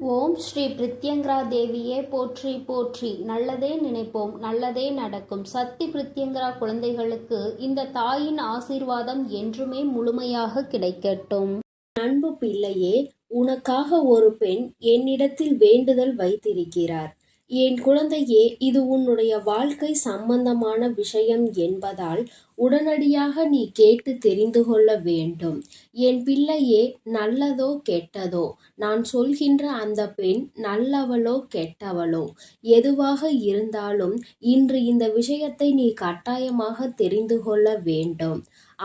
ஓம் ஸ்ரீ பிரித்யங்கரா தேவியே போற்றி போற்றி. நல்லதே நினைப்போம், நல்லதே நடக்கும். சக்தி பிரித்யங்கரா குழந்தைகளுக்கு இந்த தாயின் ஆசீர்வாதம் என்றுமே முழுமையாக கிடைக்கட்டும். அன்பு பிள்ளையே, உனக்காக ஒரு பெண் என்னிடத்தில் வேண்டுதல் வைத்திருக்கிறார். என் குழந்தையே, இது உன்னுடைய வாழ்க்கை சம்பந்தமான விஷயம் என்பதால் உடனடியாக நீ கேட்டு தெரிந்து கொள்ள வேண்டும். என் பிள்ளையே, நல்லதோ கெட்டதோ, நான் சொல்கின்ற அந்த பெண் நல்லவளோ கெட்டவளோ எதுவாக இருந்தாலும் இன்று இந்த விஷயத்தை நீ கட்டாயமாக தெரிந்து கொள்ள வேண்டும்.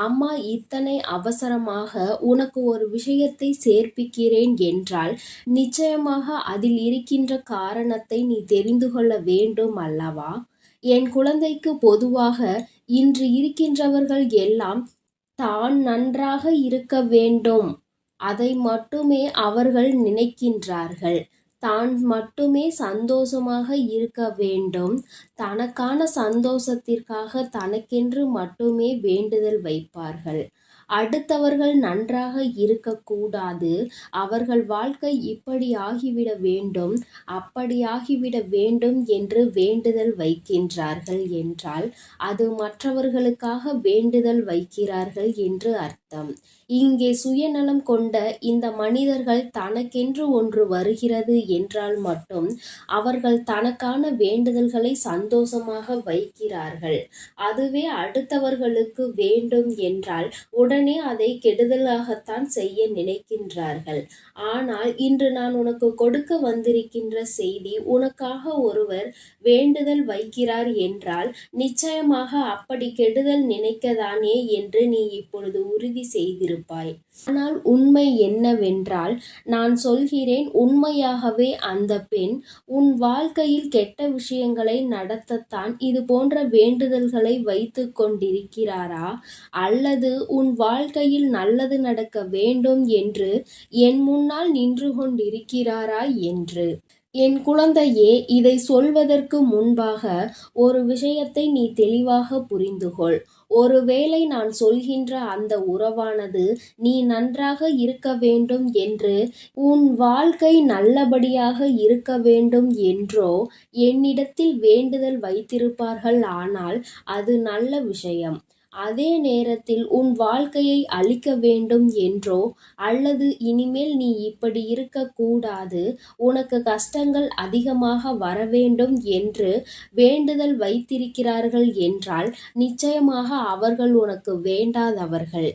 அம்மா இத்தனை அவசரமாக உனக்கு ஒரு விஷயத்தை சேர்ப்பிக்கிறேன் என்றால் நிச்சயமாக அதில் இருக்கின்ற காரணத்தை நீ தெரிந்து கொள்ள வேண்டும் அல்லவா? என் குழந்தைக்கு பொதுவாக இன்று இருக்கின்றவர்கள் எல்லாம் தான் நன்றாக இருக்க வேண்டும், அதை மட்டுமே அவர்கள் நினைக்கின்றார்கள். தான் மட்டுமே சந்தோஷமாக இருக்க வேண்டும், தனக்கான சந்தோஷத்திற்காக தனக்கென்று மட்டுமே வேண்டுதல் வைப்பார்கள். அடுத்தவர்கள் நன்றாக இருக்கக்கூடாது, அவர்கள் வாழ்க்கை இப்படி ஆகிவிட வேண்டும், அப்படி ஆகிவிட வேண்டும் என்று வேண்டுதல் வைக்கின்றார்கள் என்றால் அது மற்றவர்களுக்காக வேண்டுதல் வைக்கிறார்கள் என்று அர்த்தம். இங்கே சுயநலம் கொண்ட இந்த மனிதர்கள் தனக்கென்று ஒன்று வருகிறது என்றால் மட்டும் அவர்கள் தனக்கான வேண்டுதல்களை சந்தோஷமாக வைக்கிறார்கள். அதுவே அடுத்தவர்களுக்கு வேண்டும் என்றால் உடனே அதை கெடுதலாகத்தான் செய்ய நினைக்கின்றார்கள். ஆனால் இன்று நான் உனக்கு கொடுக்க வந்திருக்கின்ற செய்தி, உனக்காக ஒருவர் வேண்டுதல் வைக்கிறார் என்றால் நிச்சயமாக அப்படி கெடுதல் நினைக்கதானே என்று நீ இப்பொழுது உறுதி செய்திருப்பாய். ஆனால் உண்மை என்னவென்றால், நான் சொல்கிறேன், உண்மையாகவே அந்த பெண் உன் வாழ்க்கையில் கெட்ட விஷயங்களை நடத்தத்தான் இது போன்ற வேண்டுதல்களை வைத்து கொண்டிருக்கிறாரா, அல்லது உன் வாழ்க்கையில் நல்லது நடக்க வேண்டும் என்று என் முன்னால் நின்று கொண்டிருக்கிறாரா என்று. என் குழந்தையே, இதை சொல்வதற்கு முன்பாக ஒரு விஷயத்தை நீ தெளிவாக புரிந்துகொள். ஒருவேளை நான் சொல்கின்ற அந்த உறவானது நீ நன்றாக இருக்க வேண்டும் என்று, உன் வாழ்க்கை நல்லபடியாக இருக்க வேண்டும் என்றோ என்னிடத்தில் வேண்டுதல் வைத்திருப்பார்கள். ஆனால் அது நல்ல விஷயம். அதே நேரத்தில் உன் வாழ்க்கையை அழிக்க வேண்டும் என்றோ, அல்லது இனிமேல் நீ இப்படி இருக்கக்கூடாது, உனக்கு கஷ்டங்கள் அதிகமாக வர வேண்டும் என்று வேண்டுதல் வைத்திருக்கிறார்கள் என்றால் நிச்சயமாக அவர்கள் உனக்கு வேண்டாதவர்கள்.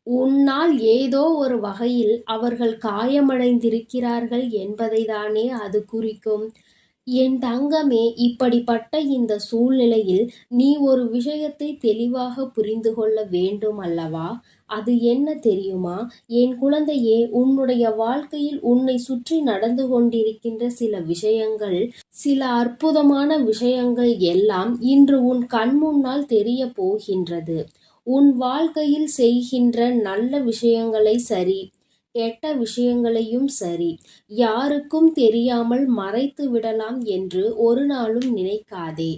உன்னால் ஏதோ ஒரு வகையில் அவர்கள் காயமடைந்திருக்கிறார்கள் என்பதை தானே அது குறிக்கும். என் தங்கமே, இப்படிப்பட்ட இந்த சூழ்நிலையில் நீ ஒரு விஷயத்தை தெளிவாக புரிந்து கொள்ள வேண்டும் அல்லவா? அது என்ன தெரியுமா? என் குழந்தையே, உன்னுடைய வாழ்க்கையில் உன்னை சுற்றி நடந்து கொண்டிருக்கின்ற சில விஷயங்கள், சில அற்புதமான விஷயங்கள் எல்லாம் இன்று உன் கண் முன்னால் தெரிய போகின்றது. உன் வாழ்க்கையில் செய்கின்ற நல்ல விஷயங்களை சரி, கெட்ட விஷயங்களையும் சரி, யாருக்கும் தெரியாமல் மறைத்து விடலாம் என்று ஒரு நாளும் நினைக்காதே.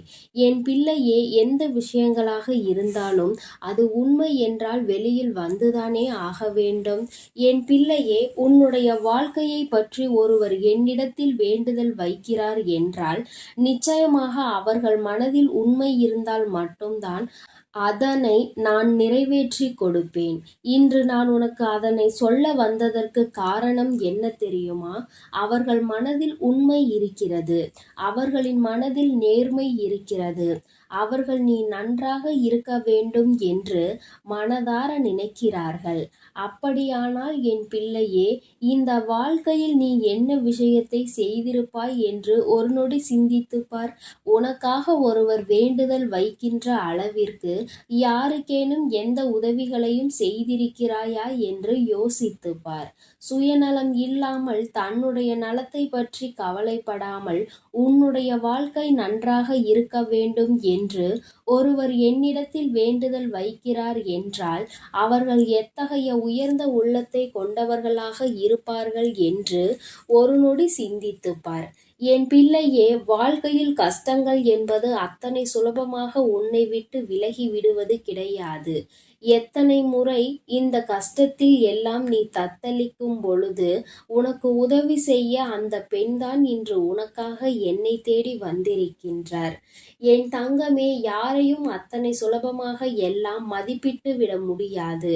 என் பிள்ளையே, எந்த விஷயங்களாக இருந்தாலும் அது உண்மை என்றால் வெளியில் வந்துதானே ஆக வேண்டும். என் பிள்ளையே, உன்னுடைய வாழ்க்கையை பற்றி ஒருவர் என்னிடத்தில் வேண்டுதல் வைக்கிறார் என்றால் நிச்சயமாக அவர்கள் மனதில் உண்மை இருந்தால் மட்டும்தான் அதனை நான் நிறைவேற்றி கொடுப்பேன். இன்று நான் உனக்கு அதனை சொல்ல வந்ததற்கு காரணம் என்ன தெரியுமா? அவர்கள் மனதில் உண்மை இருக்கிறது, அவர்களின் மனதில் நேர்மை இருக்கிறது, அவர்கள் நீ நன்றாக இருக்க வேண்டும் என்று மனதார நினைக்கிறார்கள். அப்படியானால் என் பிள்ளையே, இந்த வாழ்க்கையில் நீ என்ன விஷயத்தை செய்திருப்பாய் என்று ஒரு நொடி சிந்தித்துப் பார். உனக்காக ஒருவர் வேண்டுதல் வைக்கின்ற அளவிற்கு யாருக்கேனும் எந்த உதவிகளையும் செய்திருக்கிறாயா என்று யோசித்துப் பார். சுயநலம் இல்லாமல், தன்னுடைய நலத்தை பற்றி கவலைப்படாமல், உன்னுடைய வாழ்க்கை நன்றாக இருக்க வேண்டும் என்று ஒருவர் என்னிடத்தில் வேண்டுதல் வைக்கிறார் என்றால் அவர்கள் எத்தகைய உயர்ந்த உள்ளத்தை கொண்டவர்களாக இருப்பார்கள் என்று ஒரு நொடி சிந்தித்துப் பார். என் பிள்ளையே, வாழ்க்கையில் கஷ்டங்கள் என்பது அத்தனை சுலபமாக உன்னை விட்டு விலகி விடுவது கிடையாது. எத்தனை முறை இந்த கஷ்டத்தில் எல்லாம் நீ தத்தளிக்கும் பொழுது உனக்கு உதவி செய்ய அந்த பெண்தான் இன்று உனக்காக என்னை தேடி வந்திருக்கின்றார். என் தங்கமே, யாரையும் அத்தனை சுலபமாக எல்லாம் மதிப்பிட்டு விட முடியாது.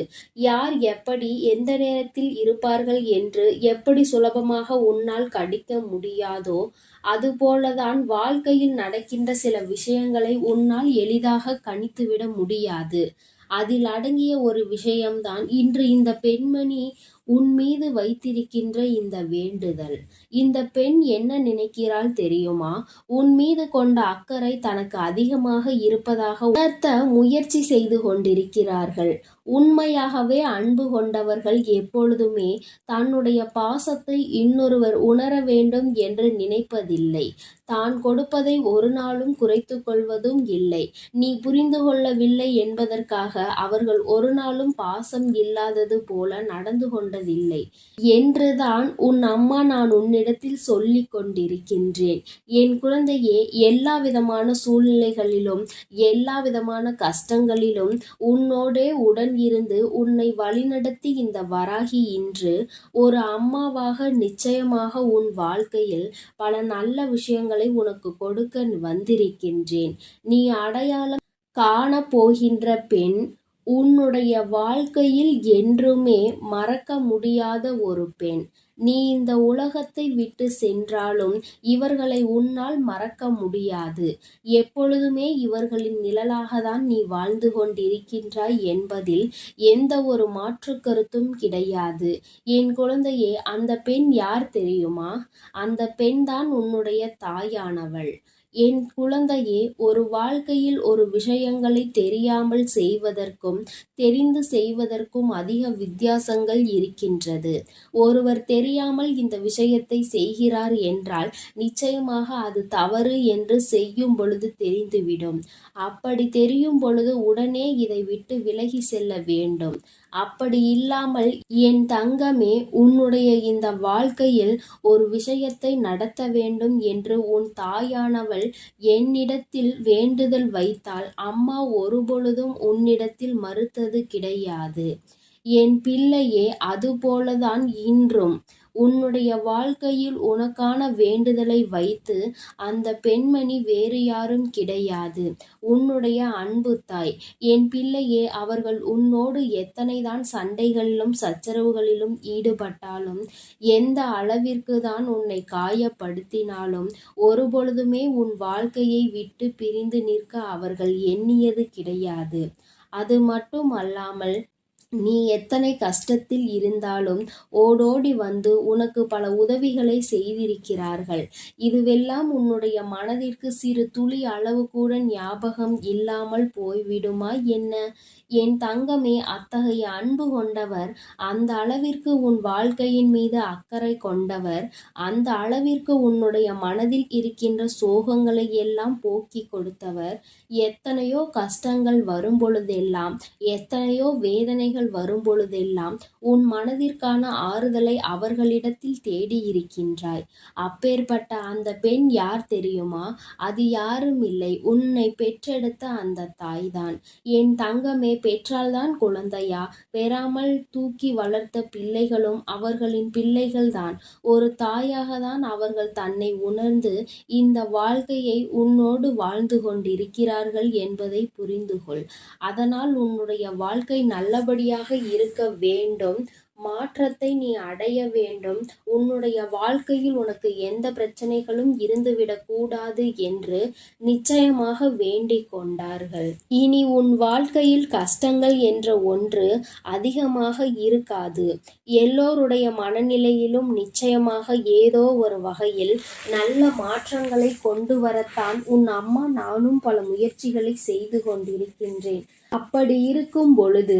யார் எப்படி எந்த நேரத்தில் இருப்பார்கள் என்று எப்படி சுலபமாக உன்னால் கணிக்க முடியாதோ அதுபோலதான் வாழ்க்கையில் நடக்கின்ற சில விஷயங்களை உன்னால் எளிதாக கணித்துவிட முடியாது. அதில் அடங்கிய ஒரு விஷயம்தான் இன்று இந்த பெண்மணி உன் மீது வைத்திருக்கின்ற இந்த வேண்டுதல். இந்த பெண் என்ன நினைக்கிறாள் தெரியுமா? உன் மீது கொண்ட அக்கறை தனக்கு அதிகமாக இருப்பதாக உணர்த்த முயற்சி செய்து கொண்டிருக்கிறார்கள். உண்மையாகவே அன்பு கொண்டவர்கள் எப்பொழுதுமே தன்னுடைய பாசத்தை இன்னொருவர் உணர வேண்டும் என்று நினைப்பதில்லை. தான் கொடுப்பதை ஒரு நாளும் குறைத்து கொள்வதும் இல்லை. நீ புரிந்து கொள்ளவில்லை என்பதற்காக அவர்கள் ஒரு நாளும் பாசம் இல்லாதது போல நடந்து கொண்டதில்லை என்றுதான் உன் அம்மா நான் உன்னிடத்தில் சொல்லிக் கொண்டிருக்கின்றேன். என் குழந்தையே, எல்லா விதமான சூழ்நிலைகளிலும் எல்லா விதமான கஷ்டங்களிலும் உன்னோடே உடன் இருந்து உன்னை வழிநடத்தி இந்த வராகி இன்று ஒரு அம்மாவாக நிச்சயமாக உன் வாழ்க்கையில் பல நல்ல விஷயங்களை உனக்கு கொடுக்க வந்திருக்கின்றேன். நீ அடையாளம் காண போகின்ற பெண் உன்னுடைய வாழ்க்கையில் என்றுமே மறக்க முடியாத ஒரு பெண். நீ இந்த உலகத்தை விட்டு சென்றாலும் இவர்களை உன்னால் மறக்க முடியாது. எப்பொழுதுமே இவர்களின் நிழலாகத்தான் நீ வாழ்ந்து கொண்டிருக்கின்றாய் என்பதில் எந்த ஒரு மாற்று கருத்தும் கிடையாது. என் குழந்தையே, அந்த பெண் யார் தெரியுமா? அந்த பெண்தான் உன்னுடைய தாயானவள். என் குழந்தையே, ஒரு வாழ்க்கையில் ஒரு விஷயங்களை தெரியாமல் செய்வதற்கும் தெரிந்து செய்வதற்கும் அதிக வித்தியாசங்கள் இருக்கின்றது. ஒருவர் தெரியாமல் இந்த விஷயத்தை செய்கிறார் என்றால் நிச்சயமாக அது தவறு என்று செய்யும் பொழுது தெரிந்துவிடும். அப்படி தெரியும் பொழுது உடனே இதை விட்டு விலகி செல்ல வேண்டும். அப்படி இல்லாமல் என் தங்கமே, உன்னுடைய இந்த வாழ்க்கையில் ஒரு விஷயத்தை நடத்த வேண்டும் என்று உன் தாயானவள் என்னிடத்தில் வேண்டுதல் வைத்தால் அம்மா ஒருபொழுதும் உன்னிடத்தில் மறுத்தது கிடையாது. என் பிள்ளையே, அதுபோலதான் இன்றும் உன்னுடைய வாழ்க்கையில் உனக்கான வேண்டுதலை வைத்து அந்த பெண்மணி வேறு யாரும் கிடையாது, உன்னுடைய அன்பு தாய். என் பிள்ளையே, அவர்கள் உன்னோடு எத்தனைதான் சண்டைகளிலும் சச்சரவுகளிலும் ஈடுபட்டாலும் எந்த அளவிற்கு தான் உன்னை காயப்படுத்தினாலும் ஒருபொழுதுமே உன் வாழ்க்கையை விட்டு பிரிந்து நிற்க அவர்கள் எண்ணியது கிடையாது. அது மட்டும் அல்லாமல் நீ எத்தனை கஷ்டத்தில் இருந்தாலும் ஓடோடி வந்து உனக்கு பல உதவிகளை செய்திருக்கிறார்கள். இதுவெல்லாம் உன்னுடைய மனதிற்கு சிறு துளி அளவு கூட ஞாபகம் இல்லாமல் போய்விடுமா என்ன? என் தங்கமே, அத்தகைய அன்பு கொண்டவர், அந்த அளவிற்கு உன் வாழ்க்கையின் மீது அக்கறை கொண்டவர், அந்த அளவிற்கு உன்னுடைய மனதில் இருக்கின்ற சோகங்களை எல்லாம் போக்கி கொடுத்தவர், எத்தனையோ கஷ்டங்கள் வரும் பொழுதெல்லாம் எத்தனையோ வேதனைகள் வரும் பொழுதெல்லாம் உன் மனதிற்கான ஆறுதலை அவர்களிடத்தில் தேடி இருக்கின்றாய். அப்பேற்பட்ட அந்த பெண் யார் தெரியுமா? அது யாரும் இல்லை, உன்னை பெற்றெடுத்த அந்த தாய்தான். என் தங்கமே, பெற்றால்தான் குழந்தையா? பெறாமல் தூக்கி வளர்த்த பிள்ளைகளும் அவர்களின் பிள்ளைகள்தான். ஒரு தாயாக தான் அவர்கள் தன்னை உணர்ந்து இந்த வாழ்க்கையை உன்னோடு வாழ்ந்து கொண்டிருக்கிறார்கள் என்பதை புரிந்து கொள். அதனால் உன்னுடைய வாழ்க்கை நல்லபடியாக இருக்க வேண்டும். மாற்றத்தை நீ அடைய வேண்டும். உன்னுடைய வாழ்க்கையில் உனக்கு எந்த பிரச்சனைகளும் இருந்துவிடக் கூடாது என்று நிச்சயமாக வேண்டிக் கொண்டார்கள். இனி உன் வாழ்க்கையில் கஷ்டங்கள் என்ற ஒன்று அதிகமாக இருக்காது. எல்லோருடைய மனநிலையிலும் நிச்சயமாக ஏதோ ஒரு வகையில் நல்ல மாற்றங்களை கொண்டு வரத்தான் உன் அம்மா நானும் பல முயற்சிகளை செய்து கொண்டிருக்கின்றேன். அப்படி இருக்கும் பொழுது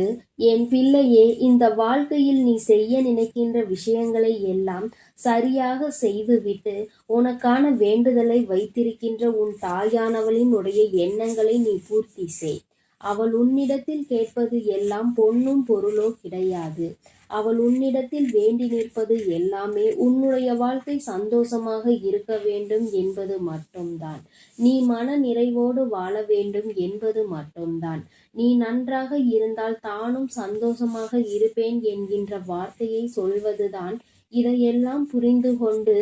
என் பிள்ளையே, இந்த வாழ்க்கையில் நீ செய்ய நினைக்கின்ற விஷயங்களை எல்லாம் சரியாக செய்துவிட்டு உனக்கான வேண்டுதலை வைத்திருக்கின்ற உன் தாயானவளின் உடைய எண்ணங்களை நீ பூர்த்தி செய். அவள் உன்னிடத்தில் கேட்பது எல்லாம் பொன்னும் பொருளோ கிடையாது. அவள் உன்னிடத்தில் வேண்டி நிற்பது எல்லாமே உன்னுடைய வாழ்க்கை சந்தோஷமாக இருக்க வேண்டும் என்பது மட்டும்தான். நீ மன நிறைவோடு வாழ வேண்டும் என்பது மட்டும்தான். நீ நன்றாக இருந்தால் தானும் சந்தோஷமாக இருப்பேன் என்கின்ற வார்த்தையை சொல்வதுதான். இதையெல்லாம் புரிந்து கொண்டு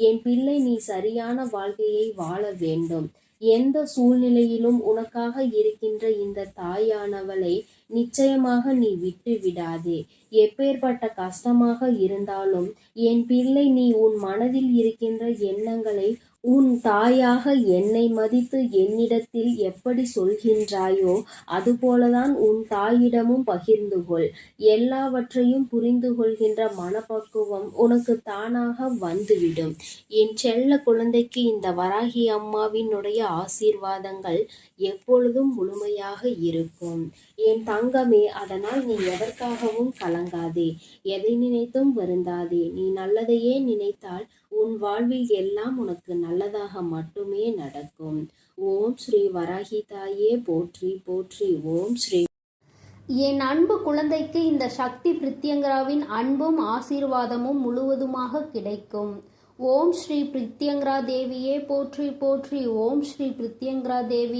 என் பிள்ளை நீ சரியான வாழ்க்கையை வாழ வேண்டும். எந்த சூழ்நிலையிலும் உனக்காக இருக்கின்ற இந்த தாயானவளை நிச்சயமாக நீ விட்டு விடாதே. எப்பேற்பட்ட கஷ்டமாக இருந்தாலும் என் பிள்ளை நீ உன் மனதில் இருக்கின்ற எண்ணங்களை உன் தாயாக என்னை மதித்து என்னிடத்தில் எப்படி சொல்கின்றாயோ அதுபோலதான் உன் தாயிடமும் பகிர்ந்து கொள். எல்லாவற்றையும் புரிந்து கொள்கின்ற மனப்பக்குவம் உனக்கு தானாக வந்துவிடும். என் செல்ல குழந்தைக்கு இந்த வராகி அம்மாவினுடைய ஆசீர்வாதங்கள் எப்பொழுதும் முழுமையாக இருக்கும். என் தங்கமே, அதனால் நீ எதற்காகவும் கலங்காதே, எதை நினைத்தும் வருந்தாதே. நீ நல்லதையே நினைத்தால் உன் வாழ்வில் எல்லாம் உனக்கு நல்லதாக மட்டுமே நடக்கும். ஓம் ஸ்ரீ வராகி தாயே போற்றி போற்றி. ஓம் ஸ்ரீ. என் அன்பு குழந்தைக்கு இந்த சக்தி பிரித்யங்கராவின் அன்பும் ஆசீர்வாதமும் முழுவதுமாக கிடைக்கும். ஓம் ஸ்ரீ பிரித்யங்கரா தேவியே போற்றி போற்றி. ஓம் ஸ்ரீ பிரித்யங்கரா தேவி.